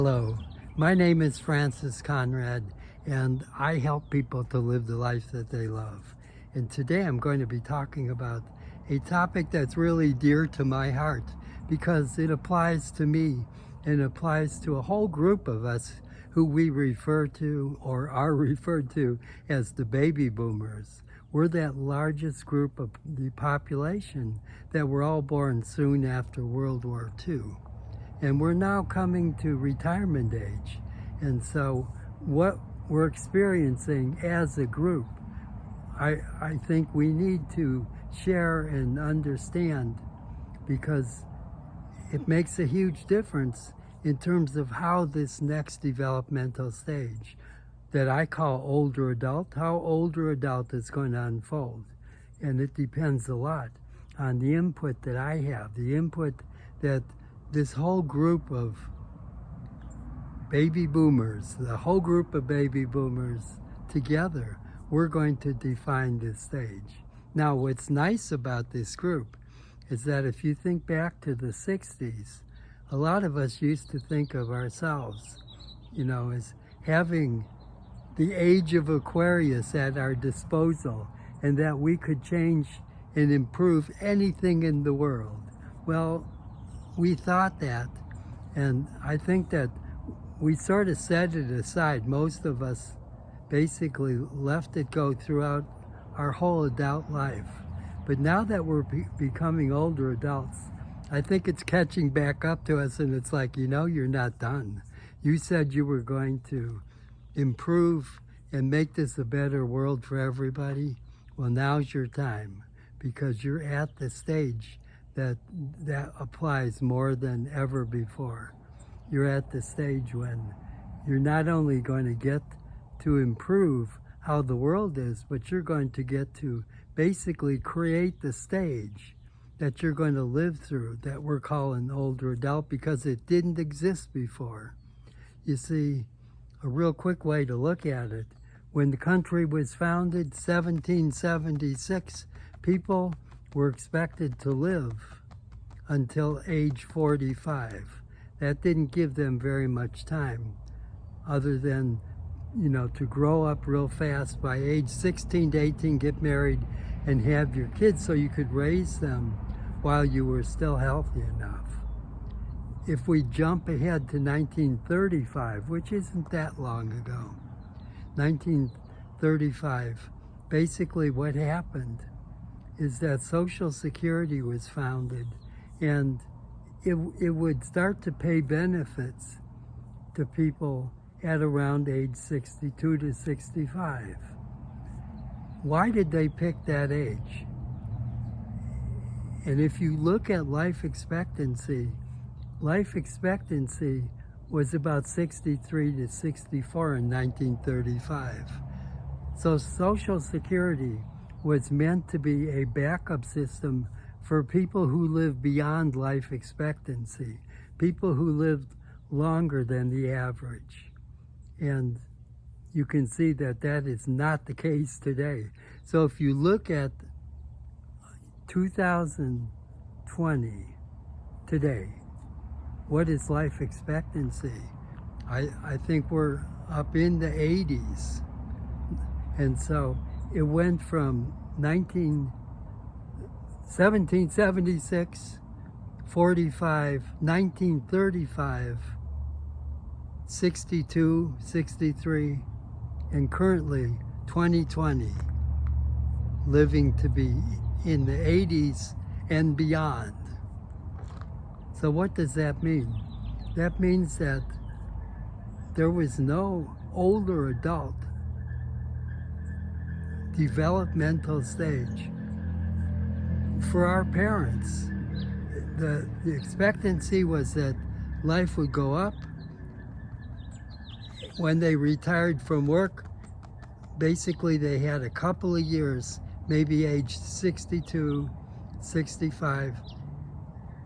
Hello, my name is Francis Conrad, and I help people to live the life that they love. And today I'm going to be talking about a topic that's really dear to my heart because it applies to me and applies to a whole group of us who we refer to or are referred to as the baby boomers. We're that largest group of the population that were all born soon after World War II. And we're now coming to retirement age. And so what we're experiencing as a group, I think we need to share and understand, because it makes a huge difference in terms of how this next developmental stage that I call older adult, how older adult is going to unfold. And it depends a lot on the input that I have, the input that this whole group of baby boomers, the whole group of baby boomers together, we're going to define this stage. Now, what's nice about this group is that if you think back to the 60s, a lot of us used to think of ourselves, as having the age of Aquarius at our disposal and that we could change and improve anything in the world. Well, we thought that, and I think that we sort of set it aside. Most of us basically left it go throughout our whole adult life. But now that we're becoming older adults, I think it's catching back up to us, and it's like, you're not done. You said you were going to improve and make this a better world for everybody. Well, now's your time, because you're at the stage that applies more than ever before. You're at the stage when you're not only going to get to improve how the world is, but you're going to get to basically create the stage that you're going to live through, that we're calling older adult, because it didn't exist before. You see, a real quick way to look at it, when the country was founded, 1776, people were expected to live until age 45. That didn't give them very much time, other than, to grow up real fast. By age 16 to 18, get married and have your kids so you could raise them while you were still healthy enough. If we jump ahead to 1935, which isn't that long ago, 1935, basically what happened is that Social Security was founded, and it would start to pay benefits to people at around age 62 to 65. Why did they pick that age? And if you look at life expectancy was about 63 to 64 in 1935. So Social Security was meant to be a backup system for people who live beyond life expectancy, people who lived longer than the average. And you can see that that is not the case today. So if you look at 2020 today, what is life expectancy? I think we're up in the 80s. And so it went from 1776, 45, 1935, 62, 63, and currently 2020, living to be in the 80s and beyond. So what does that mean? That means that there was no older adult developmental stage for our parents. The expectancy was that life would go up. When they retired from work, basically they had a couple of years, maybe age 62, 65,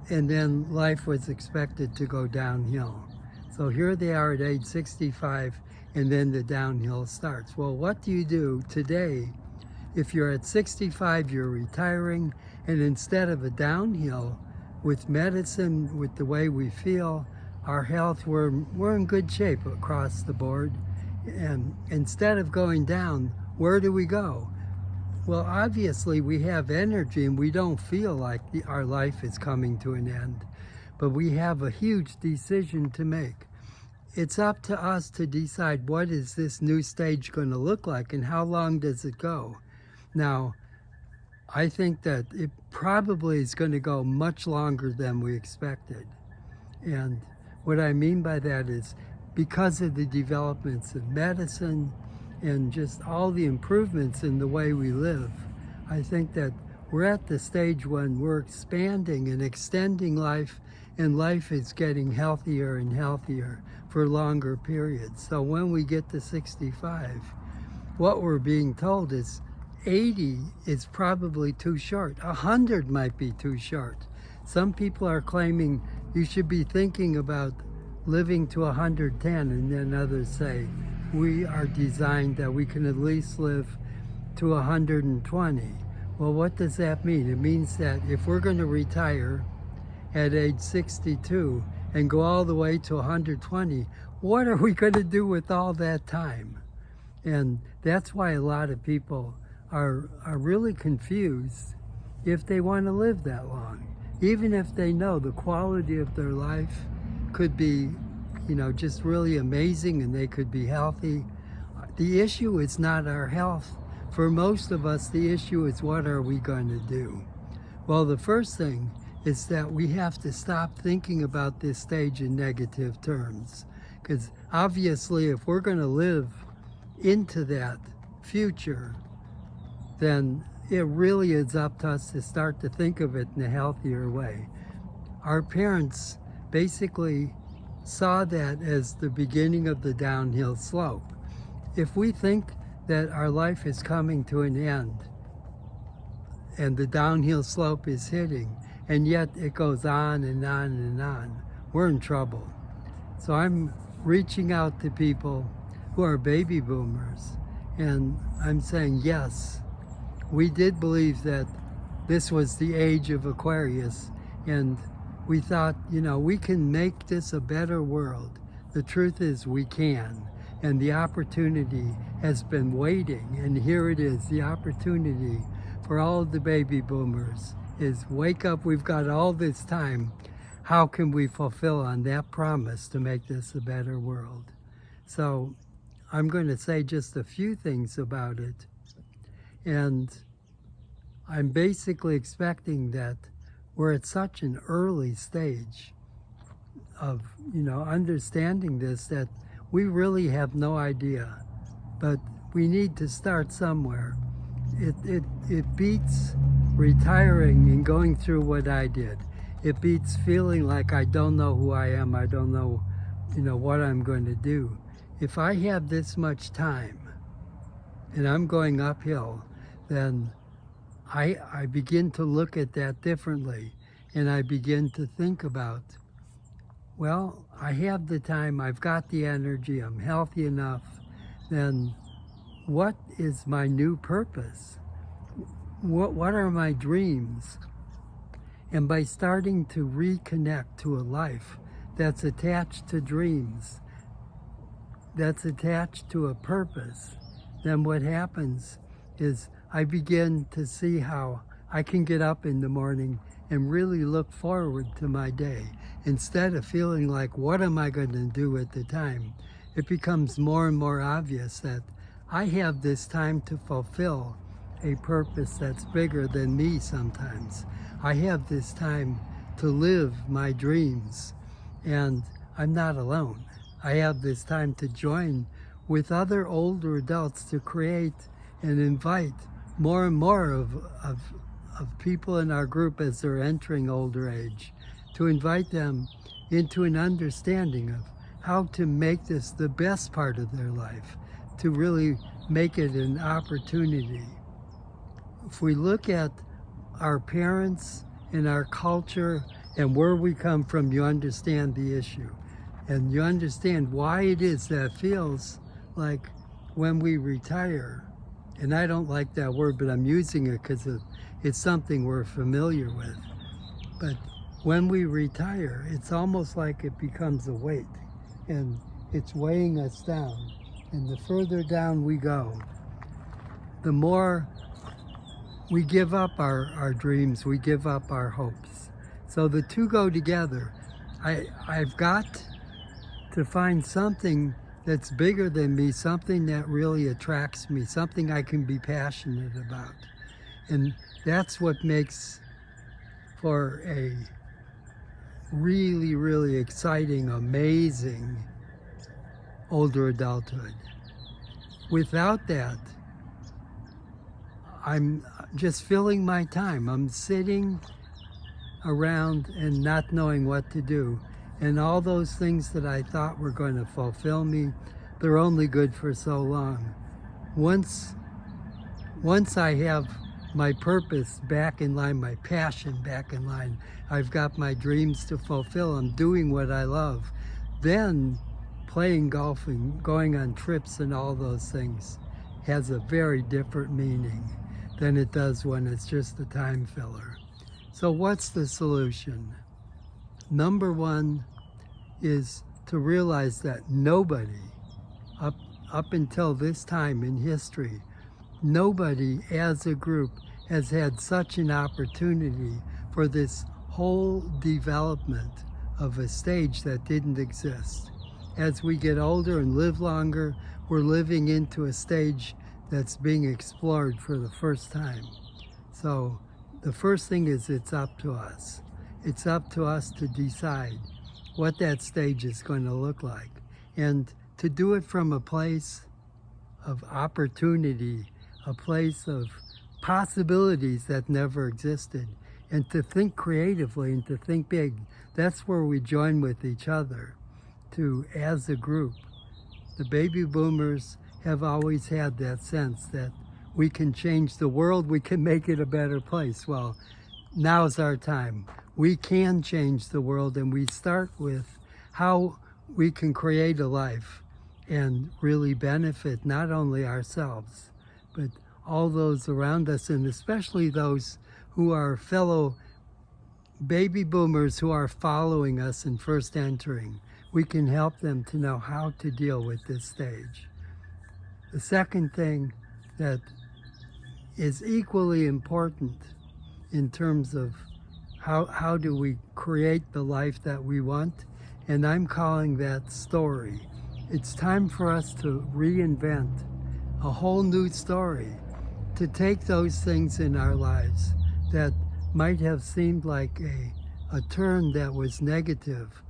and then life was expected to go downhill. So here they are at age 65, and then the downhill starts. Well, what do you do today if you're at 65, you're retiring, and instead of a downhill, with medicine, with the way we feel, our health, we're in good shape across the board. And instead of going down, where do we go? Well, obviously we have energy and we don't feel like our life is coming to an end, but we have a huge decision to make. It's up to us to decide what is this new stage going to look like and how long does it go. Now, I think that it probably is going to go much longer than we expected. And what I mean by that is because of the developments of medicine and just all the improvements in the way we live, I think that we're at the stage when we're expanding and extending life, and life is getting healthier and healthier for longer periods. So when we get to 65, what we're being told is 80 is probably too short. 100 might be too short. Some people are claiming you should be thinking about living to 110, and then others say we are designed that we can at least live to 120. Well, what does that mean? It means that if we're going to retire at age 62 and go all the way to 120, what are we going to do with all that time? And that's why a lot of people are really confused if they want to live that long. Even if they know the quality of their life could be, just really amazing and they could be healthy. The issue is not our health. For most of us, the issue is what are we going to do? Well, the first thing is that we have to stop thinking about this stage in negative terms. Because obviously, if we're going to live into that future, then it really is up to us to start to think of it in a healthier way. Our parents basically saw that as the beginning of the downhill slope. If we think that our life is coming to an end and the downhill slope is hitting, and yet it goes on and on and on, we're in trouble. So I'm reaching out to people who are baby boomers, and I'm saying, yes, we did believe that this was the age of Aquarius, and we thought, we can make this a better world. The truth is we can, and the opportunity has been waiting, and here it is. The opportunity for all of the baby boomers is wake up, we've got all this time. How can we fulfill on that promise to make this a better world? So I'm going to say just a few things about it. And I'm basically expecting that we're at such an early stage of, understanding this that we really have no idea. But we need to start somewhere. It beats retiring and going through what I did. It beats feeling like I don't know who I am. I don't know, what I'm going to do. If I have this much time and I'm going uphill, then I begin to look at that differently, and I begin to think about, well, I have the time, I've got the energy, I'm healthy enough, then what is my new purpose? What are my dreams? And by starting to reconnect to a life that's attached to dreams, that's attached to a purpose, then what happens is I begin to see how I can get up in the morning and really look forward to my day. Instead of feeling like, what am I going to do at the time? It becomes more and more obvious that I have this time to fulfill a purpose that's bigger than me sometimes. I have this time to live my dreams, and I'm not alone. I have this time to join with other older adults to create and invite more and more of people in our group as they're entering older age, to invite them into an understanding of how to make this the best part of their life, to really make it an opportunity. If we look at our parents and our culture and where we come from, you understand the issue. And you understand why it is that feels like when we retire, and I don't like that word, but I'm using it because it's something we're familiar with. But when we retire, it's almost like it becomes a weight, and it's weighing us down. And the further down we go, the more we give up our dreams, we give up our hopes. So the two go together. I've got to find something that's bigger than me, something that really attracts me, something I can be passionate about. And that's what makes for a really, really exciting, amazing older adulthood. Without that, I'm just filling my time. I'm sitting around and not knowing what to do. And all those things that I thought were going to fulfill me, they're only good for so long. Once I have my purpose back in line, my passion back in line, I've got my dreams to fulfill, I'm doing what I love, then playing golf and going on trips and all those things has a very different meaning than it does when it's just a time filler. So what's the solution? Number one is to realize that nobody, up until this time in history, nobody as a group has had such an opportunity for this whole development of a stage that didn't exist. As we get older and live longer, we're living into a stage that's being explored for the first time. So the first thing is it's up to us. It's up to us to decide what that stage is going to look like, and to do it from a place of opportunity, a place of possibilities that never existed, and to think creatively and to think big. That's where we join with each other to, as a group. The baby boomers have always had that sense that we can change the world, we can make it a better place. Well, now's our time. We can change the world, and we start with how we can create a life and really benefit not only ourselves, but all those around us, and especially those who are fellow baby boomers who are following us and first entering. We can help them to know how to deal with this stage. The second thing that is equally important in terms of how do we create the life that we want, and I'm calling that story. It's time for us to reinvent a whole new story, to take those things in our lives that might have seemed like a turn that was negative,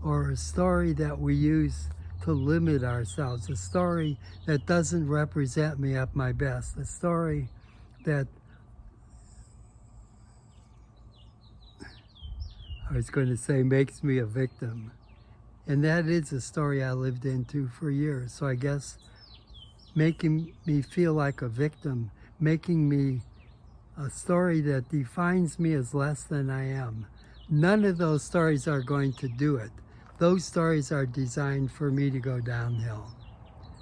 or a story that we use to limit ourselves, a story that doesn't represent me at my best, a story that I was going to say makes me a victim. And that is a story I lived into for years. So I guess making me feel like a victim, making me a story that defines me as less than I am. None of those stories are going to do it. Those stories are designed for me to go downhill.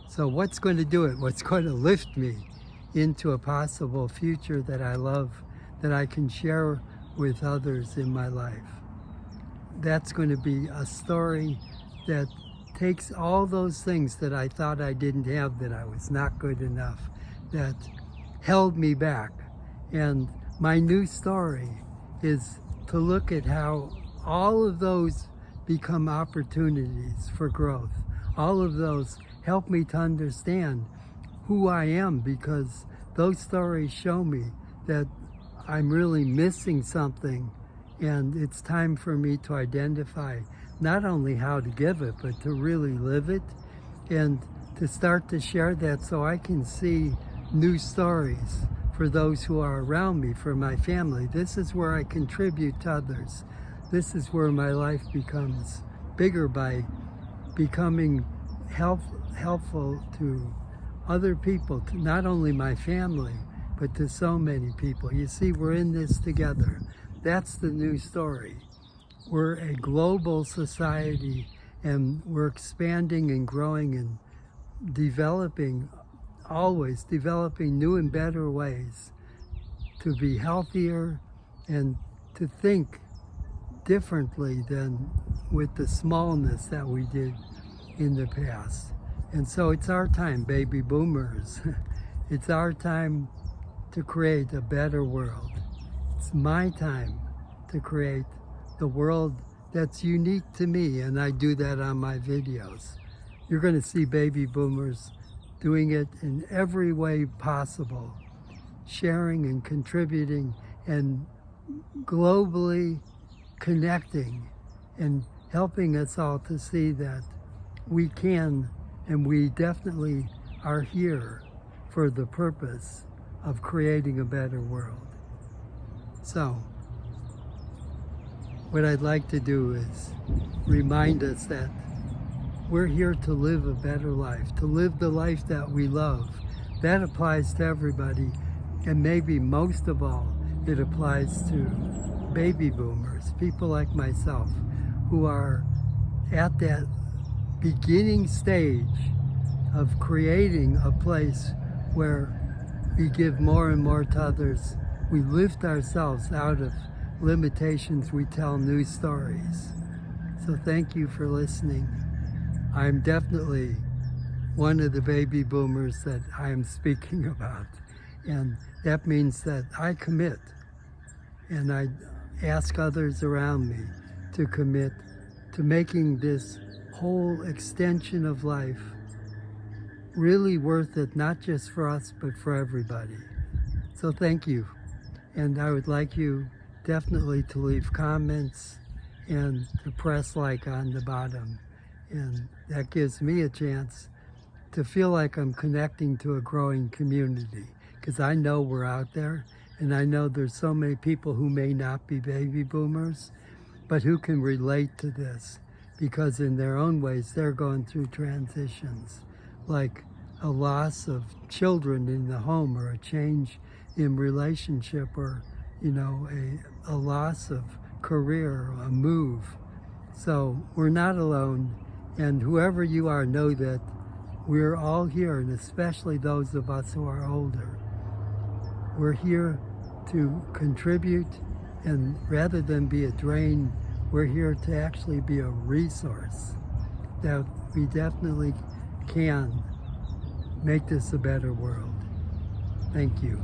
So what's going to do it? What's going to lift me into a possible future that I love, that I can share with others in my life? That's going to be a story that takes all those things that I thought I didn't have, that I was not good enough, that held me back. And my new story is to look at how all of those become opportunities for growth. All of those help me to understand who I am, because those stories show me that I'm really missing something, and it's time for me to identify not only how to give it, but to really live it, and to start to share that so I can see new stories for those who are around me, for my family. This is where I contribute to others. This is where my life becomes bigger, by becoming helpful to other people, to not only my family, but to so many people. You see, we're in this together. That's the new story. We're a global society, and we're expanding and growing and developing, always developing new and better ways to be healthier and to think differently than with the smallness that we did in the past. And so it's our time, baby boomers. It's our time to create a better world. It's my time to create the world that's unique to me, and I do that on my videos. You're going to see baby boomers doing it in every way possible, sharing and contributing and globally connecting and helping us all to see that we can and we definitely are here for the purpose of creating a better world. So, what I'd like to do is remind us that we're here to live a better life, to live the life that we love. That applies to everybody, and maybe most of all, it applies to baby boomers, people like myself, who are at that beginning stage of creating a place where we give more and more to others. We lift ourselves out of limitations. We tell new stories. So thank you for listening. I'm definitely one of the baby boomers that I am speaking about. And that means that I commit. And I ask others around me to commit to making this whole extension of life really worth it, not just for us, but for everybody. So thank you. And I would like you definitely to leave comments and to press like on the bottom. And that gives me a chance to feel like I'm connecting to a growing community, because I know we're out there, and I know there's so many people who may not be baby boomers, but who can relate to this, because in their own ways they're going through transitions, like a loss of children in the home, or a change in relationship, or a loss of career, a move. So we're not alone, and whoever you are, know that we're all here, and especially those of us who are older. We're here to contribute, and rather than be a drain, we're here to actually be a resource that we definitely can make this a better world. Thank you.